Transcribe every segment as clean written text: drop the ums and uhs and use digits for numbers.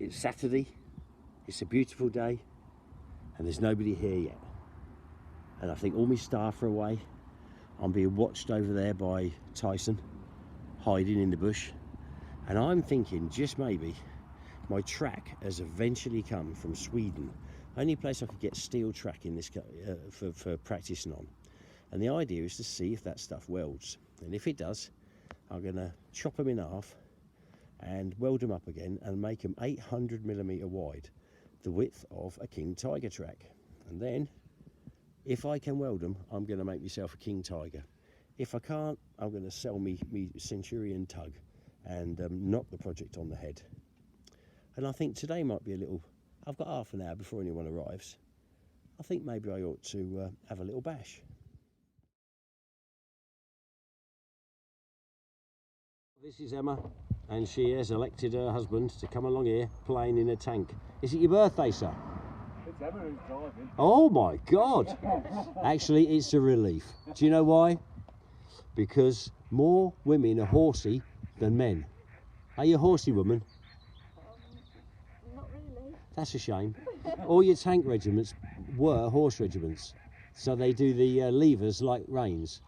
It's Saturday, it's a beautiful day, and there's nobody here yet. And I think all my staff are away. I'm being watched over there by Tyson, hiding in the bush. And I'm thinking, just maybe, my track has eventually come from Sweden. Only place I could get steel track in this for practicing on. And the idea is to see if that stuff welds. And if it does, I'm going to chop them in half and weld them up again and make them 800mm wide, the width of a King Tiger track. And then, if I can weld them, I'm going to make myself a King Tiger. If I can't, I'm going to sell me Centurion Tug and knock the project on the head. And I think today might be a little, I've got half an hour before anyone arrives. I think maybe I ought to have a little bash. This is Emma, and she has elected her husband to come along here playing in a tank. Is it your birthday, sir? It's Emma who's driving. Oh my God! Actually, it's a relief. Do you know why? Because more women are horsey than men. Are you a horsey woman? Not really. That's a shame. All your tank regiments were horse regiments, so they do the levers like reins.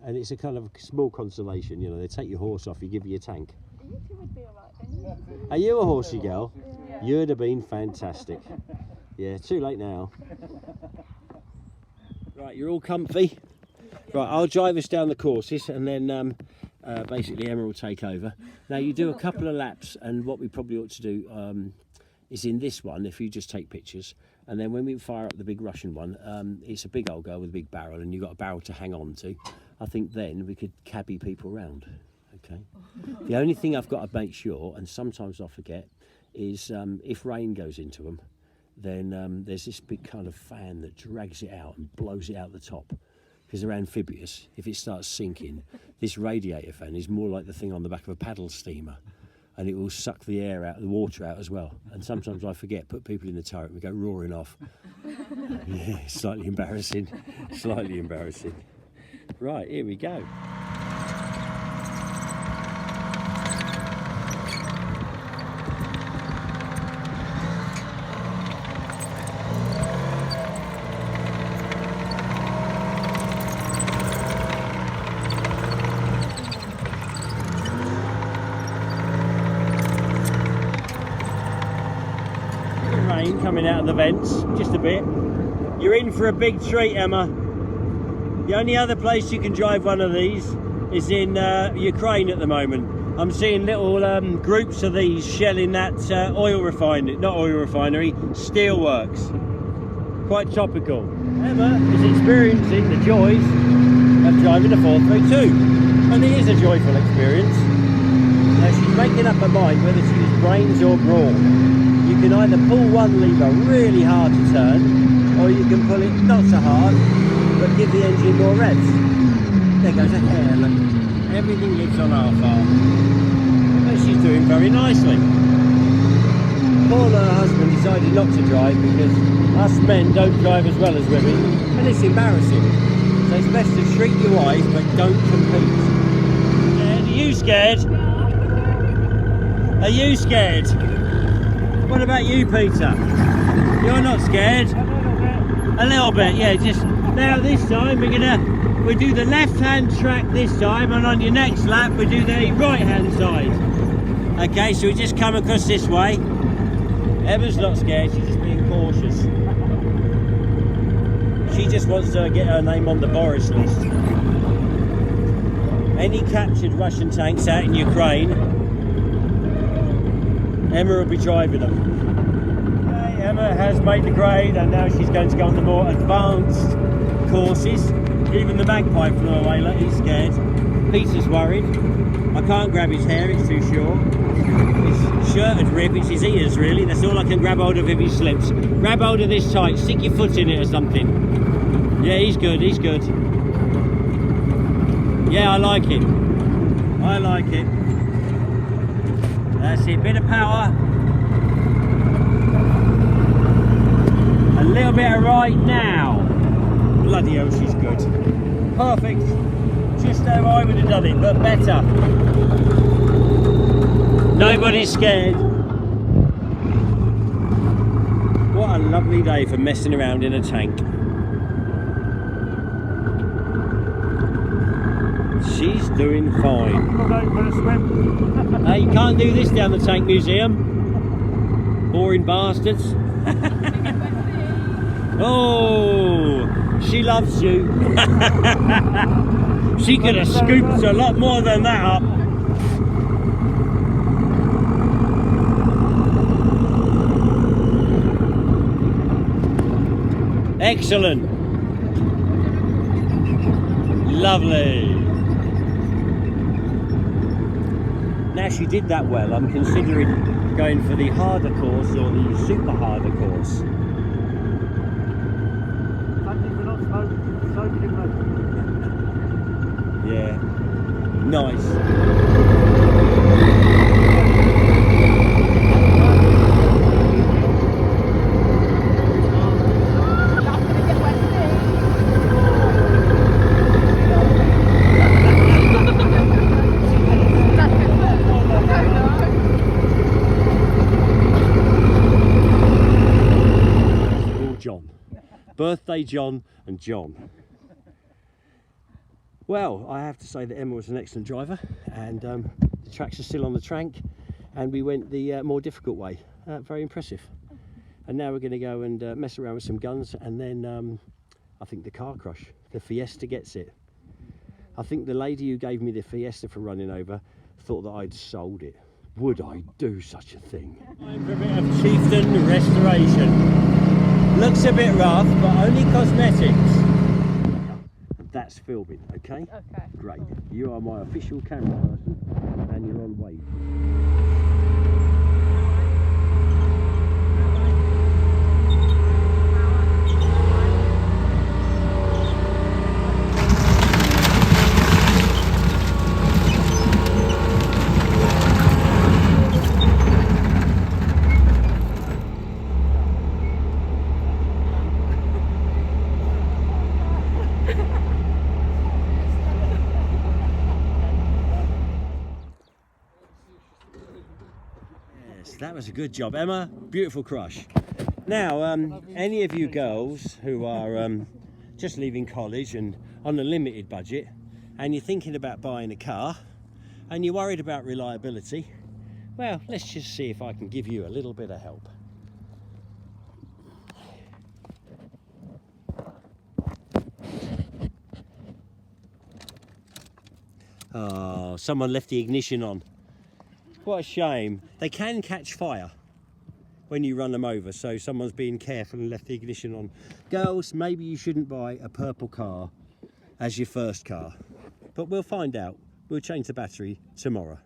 And it's a kind of small consolation, you know. They take your horse off, you give you your tank. You two would be alright, then. Are you a horsey girl? Yeah. You'd have been fantastic. Yeah, too late now. Right, you're all comfy. Right, I'll drive us down the courses, and then basically Emma will take over. Now you do a couple of laps, and what we probably ought to do is in this one, if you just take pictures, and then when we fire up the big Russian one, it's a big old girl with a big barrel, and you've got a barrel to hang on to. I think then we could cabby people round, okay? The only thing I've got to make sure, and sometimes I forget, is if rain goes into them, then there's this big kind of fan that drags it out and blows it out the top. Because they're amphibious, if it starts sinking, this radiator fan is more like the thing on the back of a paddle steamer, and it will suck the air out, the water out as well. And sometimes I forget, put people in the turret and we go roaring off. Yeah, slightly embarrassing, slightly embarrassing. Right, here we go. Rain coming out of the vents, just a bit. You're in for a big treat, Emma. The only other place you can drive one of these is in Ukraine at the moment. I'm seeing little groups of these shelling that oil refinery, not oil refinery, steelworks. Quite topical. Emma is experiencing the joys of driving a 432, and it is a joyful experience. Now she's making up her mind whether to use brains or brawn. You can either pull one lever really hard to turn, or you can pull it not so hard, but give the engine more revs. There goes a hair, look. Everything lives on our farm. But she's doing very nicely. Paul and her husband decided not to drive because us men don't drive as well as women, and it's embarrassing. So it's best to treat your wife, but don't compete. And are you scared? Are you scared? What about you, Peter? You're not scared? A little bit, yeah. Just now. This time we do the left-hand track this time, and on your next lap we do the right-hand side. Okay, so we just come across this way. Emma's not scared. She's just being cautious. She just wants to get her name on the Boris list. Any captured Russian tanks out in Ukraine, Emma will be driving them. Okay, Emma has made the grade, and now she's going to go on the more advanced courses. Even the magpie flew away, look, he's scared. Peter's worried. I can't grab his hair, it's too short. His shirt would rip, it's his ears really. That's all I can grab hold of if he slips. Grab hold of this tight, stick your foot in it or something. Yeah, he's good, he's good. Yeah, I like it. I like it. That's it, bit of power. A little bit of right now. Bloody hell, she's good. Perfect. Just how I would have done it, but better. Nobody's scared. lovely day for messing around in a tank. She's doing fine. I'm going for a swim. Hey, you can't do this down the tank museum. Boring bastards. Oh, she loves you. She could have scooped a lot more than that up. Excellent. Lovely. Now she did that well, I'm considering going for the harder course or the super harder course. Thank you for not soaking me. Yeah. Nice. John. Birthday John and John. Well, I have to say that Emma was an excellent driver, and the tracks are still on the tank, and we went the more difficult way. Very impressive. And now we're going to go and mess around with some guns, and then I think the car crush, the Fiesta gets it. I think the lady who gave me the Fiesta for running over thought that I'd sold it. Would I do such a thing? Time for a bit of chieftain restoration. Looks a bit rough, but only cosmetics. That's filming, okay? Okay. Great. You are my official camera person, and you're on wave. That was a good job, Emma. Beautiful crush. Now, any of you girls who are just leaving college and on a limited budget, and you're thinking about buying a car, and you're worried about reliability, well, let's just see if I can give you a little bit of help. Oh, someone left the ignition on. What a shame. They can catch fire when you run them over, so someone's being careful and left the ignition on. Girls, maybe you shouldn't buy a purple car as your first car, but we'll find out. We'll change the battery tomorrow.